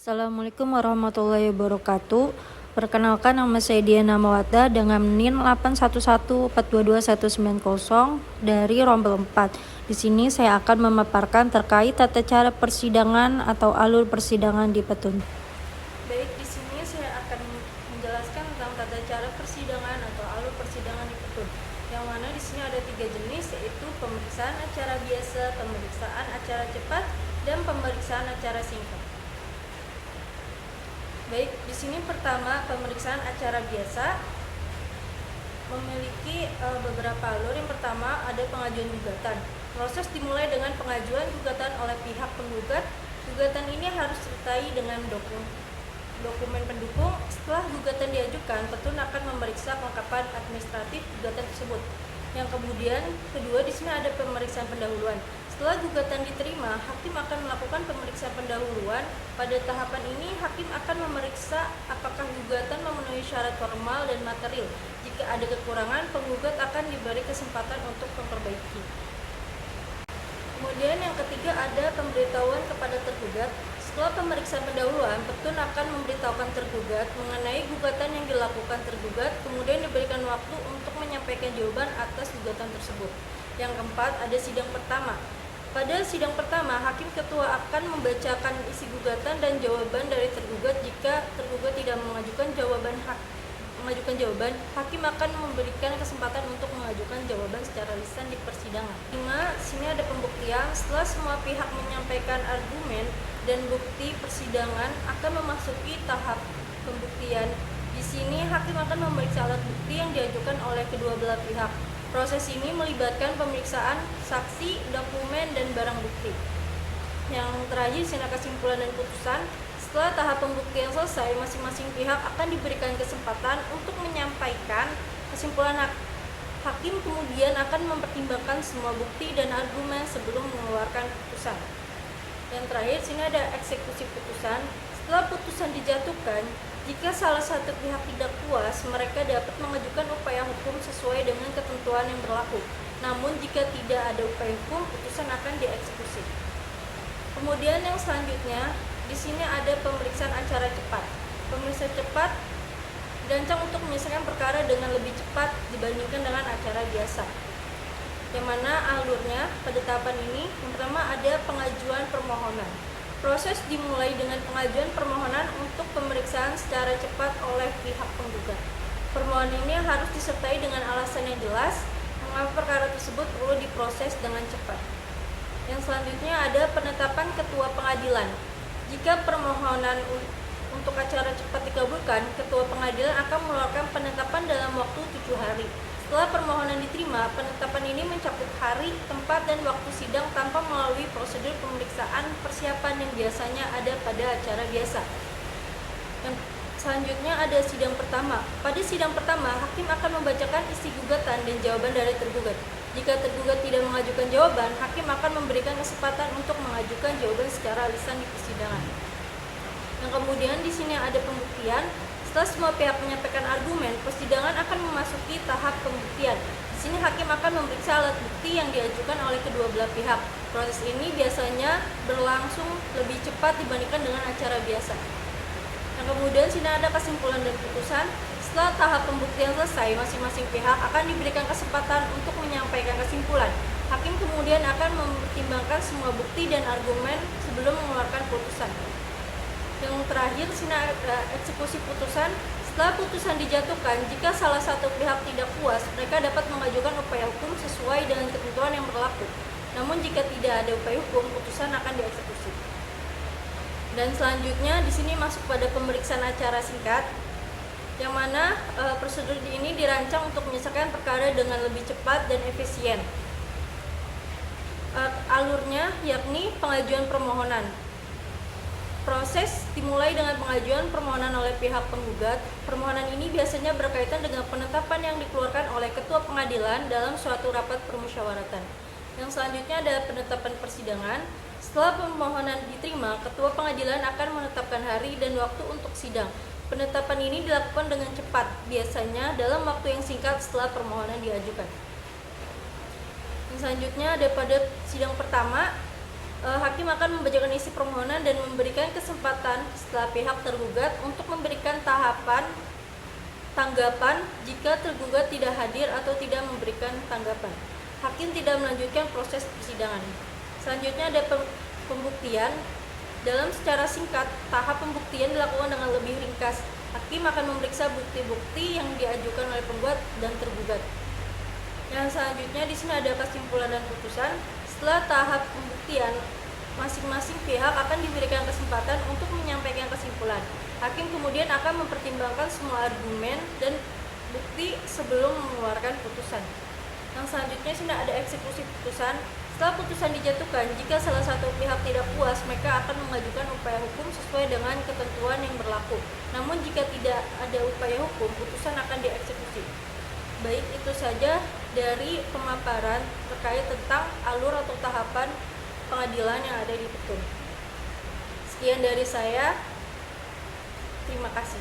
Assalamualaikum warahmatullahi wabarakatuh. Perkenalkan, nama saya Diana Mawaddah dengan NIM 811422190 dari Rombel 4. Di sini saya akan memaparkan terkait tata cara persidangan atau alur persidangan di Petun. Baik, di sini saya akan menjelaskan tentang tata cara persidangan atau alur persidangan di Petun. Yang mana di sini ada 3 jenis, yaitu pemeriksaan acara biasa, pemeriksaan acara cepat, dan pemeriksaan acara singkat. Baik, di sini pertama pemeriksaan acara biasa memiliki beberapa alur. Yang pertama ada pengajuan gugatan. Proses dimulai dengan pengajuan gugatan oleh pihak penggugat. Gugatan ini harus disertai dengan dokumen pendukung. Setelah gugatan diajukan, Petun akan memeriksa kelengkapan administratif gugatan tersebut. Yang kemudian kedua di sini ada pemeriksaan pendahuluan. Setelah gugatan diterima, hakim akan melakukan pemeriksaan pendahuluan. Pada tahapan ini, hakim akan memeriksa apakah gugatan memenuhi syarat formal dan material. Jika ada kekurangan, penggugat akan diberi kesempatan untuk memperbaiki. Kemudian yang ketiga ada pemberitahuan kepada tergugat. Setelah pemeriksaan pendahuluan, Petun akan memberitahukan tergugat mengenai gugatan yang dilakukan tergugat, kemudian diberikan waktu untuk menyampaikan jawaban atas gugatan tersebut. Yang keempat ada sidang pertama. Pada sidang pertama, hakim ketua akan membacakan isi gugatan dan jawaban dari tergugat. Jika tergugat tidak mengajukan jawaban, hakim akan memberikan kesempatan untuk mengajukan jawaban secara lisan di persidangan. 5. Sini ada pembuktian. Setelah semua pihak menyampaikan argumen dan bukti, persidangan akan memasuki tahap pembuktian. Di sini hakim akan memeriksa alat bukti yang diajukan oleh kedua belah pihak. Proses ini melibatkan pemeriksaan saksi, dokumen, dan barang bukti. Yang terakhir, sini kesimpulan dan putusan. Setelah tahap pembuktian selesai, masing-masing pihak akan diberikan kesempatan untuk menyampaikan kesimpulan. Hakim kemudian akan mempertimbangkan semua bukti dan argumen sebelum mengeluarkan putusan. Yang terakhir, sini ada eksekusi putusan. Setelah putusan dijatuhkan, jika salah satu pihak tidak puas, mereka dapat mengajukan upaya hukum sesuai dengan ketentuan yang berlaku. Namun jika tidak ada upaya hukum, putusan akan dieksekusi. Kemudian yang selanjutnya, di sini ada pemeriksaan acara cepat. Pemeriksaan cepat dirancang untuk menyelesaikan perkara dengan lebih cepat dibandingkan dengan acara biasa. Yang mana alurnya pada tahapan ini, yang pertama ada pengajuan permohonan. Proses dimulai dengan pengajuan permohonan untuk pemeriksaan secara cepat oleh pihak penggugat. Permohonan ini harus disertai dengan alasan yang jelas mengapa perkara tersebut perlu diproses dengan cepat. Yang selanjutnya ada penetapan ketua pengadilan. Jika permohonan untuk acara cepat dikabulkan, ketua pengadilan akan mengeluarkan penetapan dalam waktu 7 hari. Setelah permohonan diterima, penetapan ini mencakup hari, tempat, dan waktu sidang tanpa melalui prosedur pemeriksaan persiapan yang biasanya ada pada acara biasa. Yang selanjutnya ada sidang pertama. Pada sidang pertama, hakim akan membacakan isi gugatan dan jawaban dari tergugat. Jika tergugat tidak mengajukan jawaban, hakim akan memberikan kesempatan untuk mengajukan jawaban secara lisan di persidangan. Yang kemudian di sini ada pembuktian. Setelah semua pihak menyampaikan argumen, persidangan akan memasuki tahap pembuktian. Di sini hakim akan memeriksa alat bukti yang diajukan oleh kedua belah pihak. Proses ini biasanya berlangsung lebih cepat dibandingkan dengan acara biasa. Yang kemudian sini ada kesimpulan dan putusan. Setelah tahap pembuktian selesai, masing-masing pihak akan diberikan kesempatan untuk menyampaikan kesimpulan. Hakim kemudian akan mempertimbangkan semua bukti dan argumen sebelum mengeluarkan putusan. Yang terakhir, sini ada eksekusi putusan. Setelah putusan dijatuhkan, jika salah satu pihak tidak puas, mereka dapat mengajukan upaya hukum sesuai dengan ketentuan yang berlaku. Namun jika tidak ada upaya hukum, putusan akan dieksekusi. Dan selanjutnya di sini masuk pada pemeriksaan acara singkat, yang mana prosedur ini dirancang untuk menyelesaikan perkara dengan lebih cepat dan efisien. Alurnya yakni pengajuan permohonan. Proses dimulai dengan pengajuan permohonan oleh pihak penggugat. Permohonan ini biasanya berkaitan dengan penetapan yang dikeluarkan oleh ketua pengadilan dalam suatu rapat permusyawaratan. Yang selanjutnya ada penetapan persidangan. Setelah permohonan diterima, ketua pengadilan akan menetapkan hari dan waktu untuk sidang. Penetapan ini dilakukan dengan cepat, biasanya dalam waktu yang singkat setelah permohonan diajukan. Yang selanjutnya ada pada sidang pertama, hakim akan membacakan isi permohonan dan memberikan kesempatan setelah pihak tergugat untuk memberikan tanggapan jika tergugat tidak hadir atau tidak memberikan tanggapan. Hakim tidak melanjutkan proses persidangan. Selanjutnya ada pembuktian. Dalam secara singkat, tahap pembuktian dilakukan dengan lebih ringkas. Hakim akan memeriksa bukti-bukti yang diajukan oleh penggugat dan tergugat. Yang selanjutnya di sini ada kesimpulan dan putusan. Setelah tahap pembuktian, masing-masing pihak akan diberikan kesempatan untuk menyampaikan kesimpulan. Hakim kemudian akan mempertimbangkan semua argumen dan bukti sebelum mengeluarkan putusan. Yang selanjutnya sini ada eksekusi putusan. Setelah putusan dijatuhkan, jika salah satu pihak tidak puas, mereka akan mengajukan upaya hukum sesuai dengan ketentuan yang berlaku. Namun jika tidak ada upaya hukum, putusan akan dieksekusi. Baik, itu saja dari pemaparan terkait tentang alur atau tahapan pengadilan yang ada di Petun. Sekian dari saya. Terima kasih.